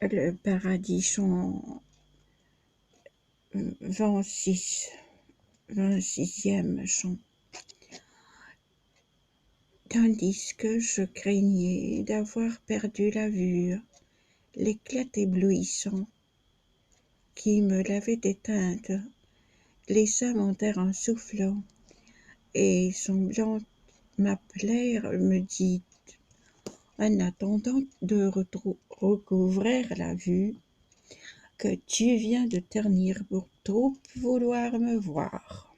Le paradis chant 26e chant. Tandis que je craignais d'avoir perdu la vue, l'éclat éblouissant qui me l'avait éteinte laissa mon terre en soufflant, et semblant m'appeler me dit, en attendant de recouvrir la vue, que tu viens de ternir pour trop vouloir me voir.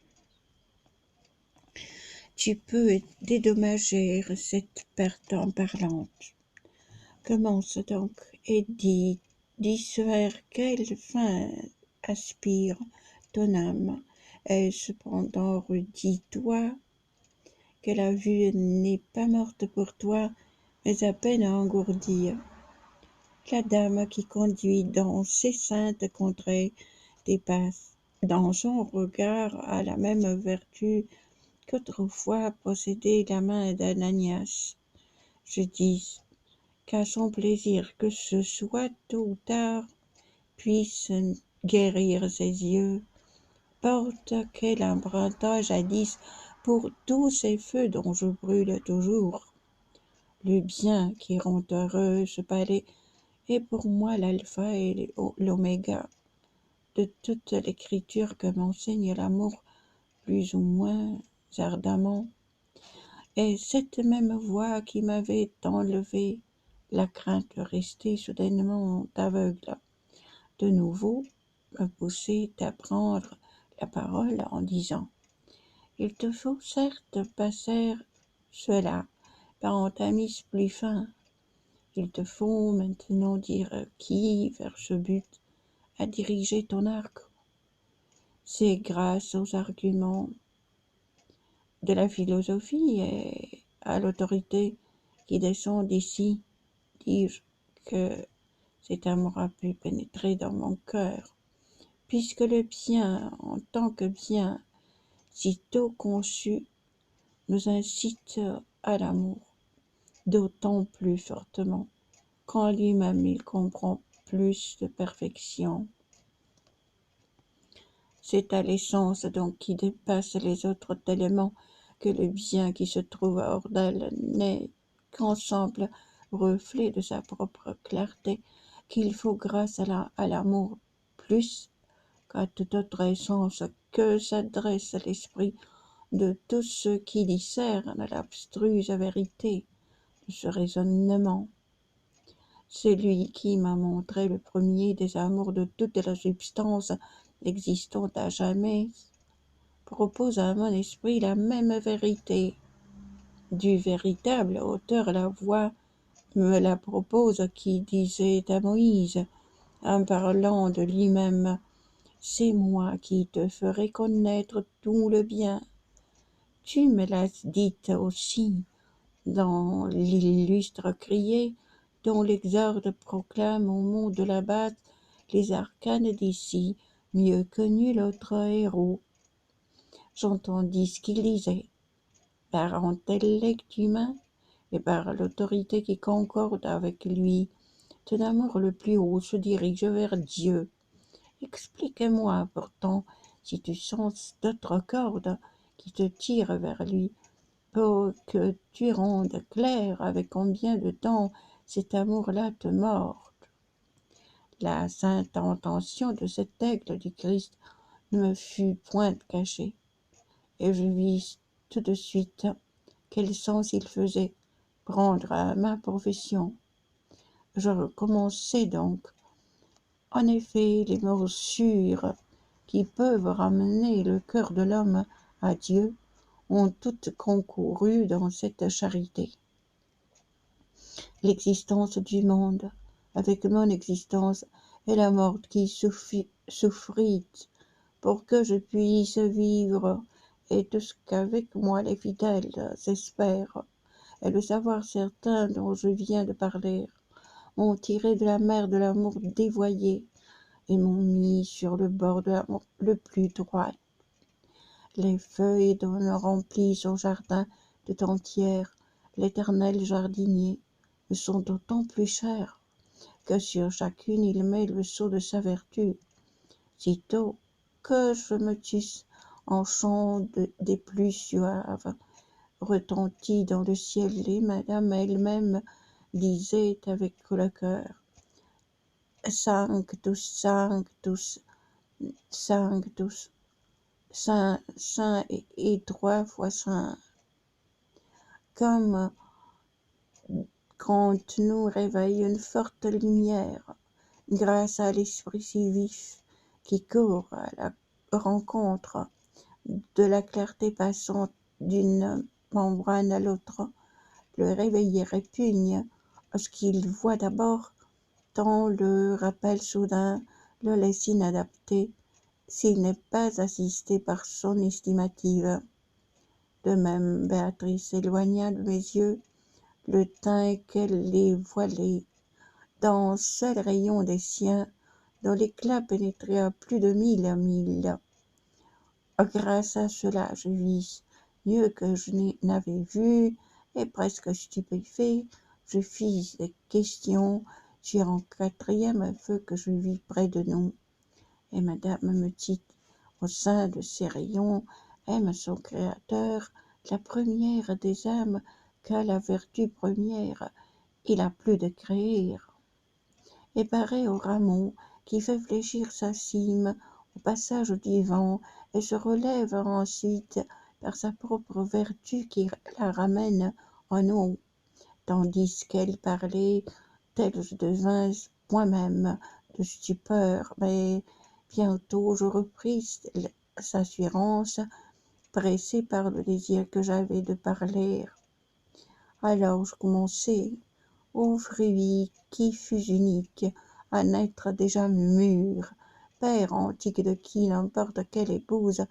Tu peux dédommager cette perte en parlant. Commence donc et dis vers quelle fin aspire ton âme, et cependant redis-toi que la vue n'est pas morte pour toi, mais à peine engourdie. La dame qui conduit dans ces saintes contrées dépasse, dans son regard, à la même vertu qu'autrefois possédait la main d'Ananias. Je dis qu'à son plaisir que ce soit tôt ou tard puisse guérir ses yeux, porte qu'elle emprunta jadis pour tous ces feux dont je brûle toujours. Le bien qui rend heureux ce palais est pour moi l'alpha et l'oméga de toute l'écriture que m'enseigne l'amour plus ou moins ardemment. Et cette même voix qui m'avait enlevé la crainte de rester soudainement aveugle, de nouveau me poussait à prendre la parole en disant: il te faut certes passer cela par un tamis plus fin. Il te faut maintenant dire qui, vers ce but, a dirigé ton arc. C'est grâce aux arguments de la philosophie et à l'autorité qui descend d'ici, dis-je, que cet amour a pu pénétrer dans mon cœur, puisque le bien, en tant que bien, sitôt conçu, nous incite à l'amour, d'autant plus fortement qu'en lui-même il comprend plus de perfection. C'est à l'essence donc qui dépasse les autres éléments que le bien qui se trouve hors d'elle n'est qu'ensemble reflet de sa propre clarté, qu'il faut grâce à l'amour plus qu'à toute autre essence que s'adresse l'esprit de tous ceux qui discernent l'abstruse vérité de ce raisonnement. C'est lui qui m'a montré le premier des amours de toute la substance existante à jamais, propose à mon esprit la même vérité. Du véritable auteur la voix me la propose qui disait à Moïse, en parlant de lui-même: c'est moi qui te ferai connaître tout le bien. Tu me l'as dite aussi dans l'illustre crier, dont l'exorde proclame au mot de la base les arcanes d'ici, mieux que nul autre héros. J'entendis ce qu'il disait. Par intellect humain et par l'autorité qui concorde avec lui, ton amour le plus haut se dirige vers Dieu. Explique-moi pourtant si tu sens d'autres cordes qui te tirent vers lui, pour que tu rendes clair avec combien de temps cet amour-là te mord. La sainte intention de cet aigle du Christ ne me fut point cachée, et je vis tout de suite quel sens il faisait prendre à ma profession. Je recommençai donc. En effet, les morsures qui peuvent ramener le cœur de l'homme à Dieu ont toutes concouru dans cette charité. L'existence du monde, avec mon existence, et la mort qui souffrit pour que je puisse vivre, et tout ce qu'avec moi les fidèles espèrent, et le savoir certain dont je viens de parler, m'ont tiré de la mer de l'amour dévoyé, et m'ont mis sur le bord de l'amour le plus droit. Les feuilles dont remplit son jardin de tentières, l'éternel jardinier, me sont d'autant plus chères que sur chacune il met le sceau de sa vertu. Sitôt que je me tus en chant des plus suaves, retentit dans le ciel, et madame elle-même disait avec le cœur: Sanctus, Sanctus, Sanctus, Saint, Saint et 3 fois Saint. Comme quand nous réveille une forte lumière, grâce à l'esprit si vif qui court à la rencontre de la clarté passant d'une membrane à l'autre, le réveillé répugne à ce qu'il voit d'abord, tant le rappel soudain le laisse inadapté s'il n'est pas assisté par son estimative. De même, Béatrice éloigna de mes yeux le teint qu'elle les voilait dans seul rayon des siens, dont l'éclat pénétrait à plus de 1000 milles. Grâce à cela, je vis mieux que je n'avais vu, et presque stupéfait, je fis des questions sur un 4e feu que je vis près de nous. Et madame me dit, au sein de ces rayons, aime son Créateur, la première des âmes, qu'a la vertu première, il a plus de créer. Et pareil au rameau qui fait fléchir sa cime au passage du vent et se relève ensuite par sa propre vertu qui la ramène en haut, tandis qu'elle parlait, tel je devins moi-même de stupeur, mais bientôt je repris s'assurance, pressé par le désir que j'avais de parler. Alors je commençai: ô fruit qui fus unique, à naître déjà mûr, père antique de qui n'importe quelle épouse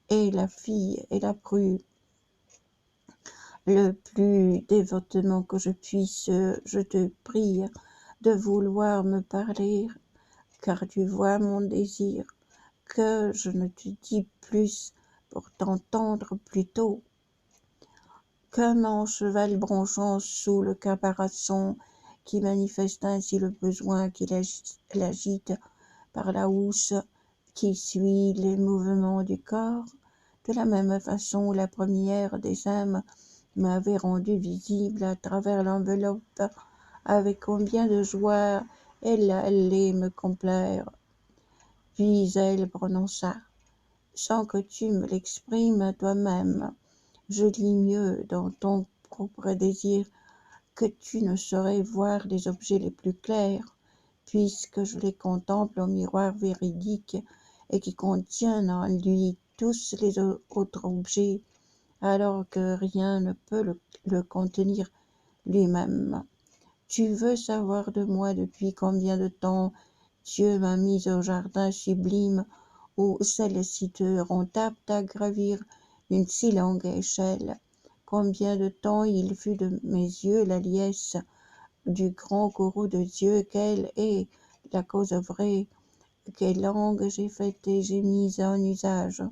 est la fille et la pru, le plus dévotement que je puisse, je te prie de vouloir me parler, car tu vois mon désir, que je ne te dis plus pour t'entendre plus tôt. Comme un cheval bronchant sous le caparaçon, qui manifeste ainsi le besoin qui l'agite par la housse qui suit les mouvements du corps, de la même façon la première des âmes m'avait rendu visible à travers l'enveloppe, avec combien de joie elle allait me complaire. Puis elle prononça: sans que tu me l'exprimes toi-même, je lis mieux dans ton propre désir que tu ne saurais voir les objets les plus clairs, puisque je les contemple au miroir véridique et qui contient en lui tous les autres objets, alors que rien ne peut le contenir lui-même. Tu veux savoir de moi depuis combien de temps Dieu m'a mis au jardin sublime où celles-ci seront aptes à gravir une si longue échelle. Combien de temps il fut de mes yeux la liesse du grand courroux de Dieu, quelle est la cause vraie, quelle langue j'ai faite et j'ai mise en usage.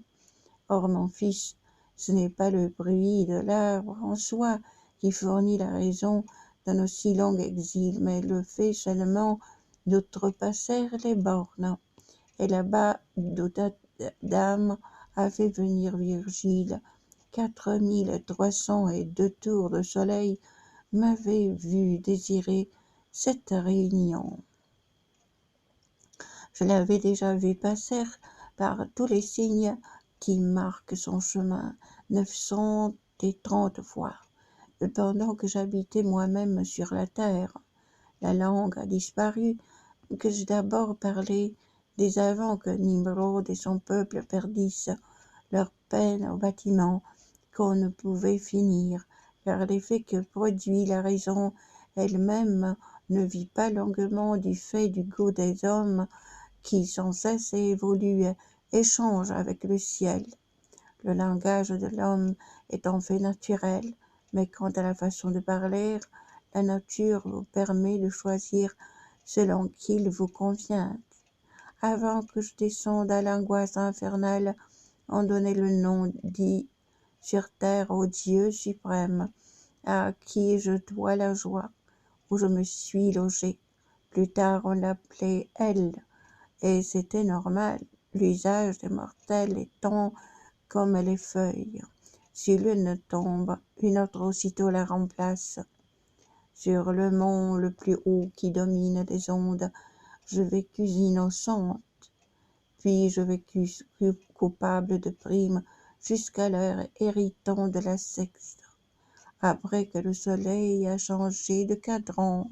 Or, mon fils, ce n'est pas le bruit de l'arbre en soi qui fournit la raison d'un aussi long exil, mais le fait seulement d'outrepasser les bornes. Et là-bas, d'âme a fait venir Virgile, 4302 tours de soleil m'avaient vu désirer cette réunion. Je l'avais déjà vu passer par tous les signes qui marquent son chemin 930 fois, pendant que j'habitais moi-même sur la terre. La langue a disparu que j'ai d'abord parlé dès avant que Nimrod et son peuple perdissent leur peine au bâtiment qu'on ne pouvait finir, car l'effet que produit la raison elle-même ne vit pas longuement du fait du goût des hommes qui sans cesse évolue et change avec le ciel. Le langage de l'homme est en fait naturel, mais quant à la façon de parler, la nature vous permet de choisir selon qu'il vous convient. Avant que je descende à l'angoisse infernale, on donnait le nom dit sur terre au Dieu suprême, à qui je dois la joie, où je me suis logé. Plus tard on l'appelait elle, et c'était normal, l'usage des mortels étant comme les feuilles. Si l'une tombe, une autre aussitôt la remplace. Sur le mont le plus haut qui domine les ondes, je vécus innocente, puis je vécus coupable de primes jusqu'à l'heure héritant de la sexte, après que le soleil a changé de cadran.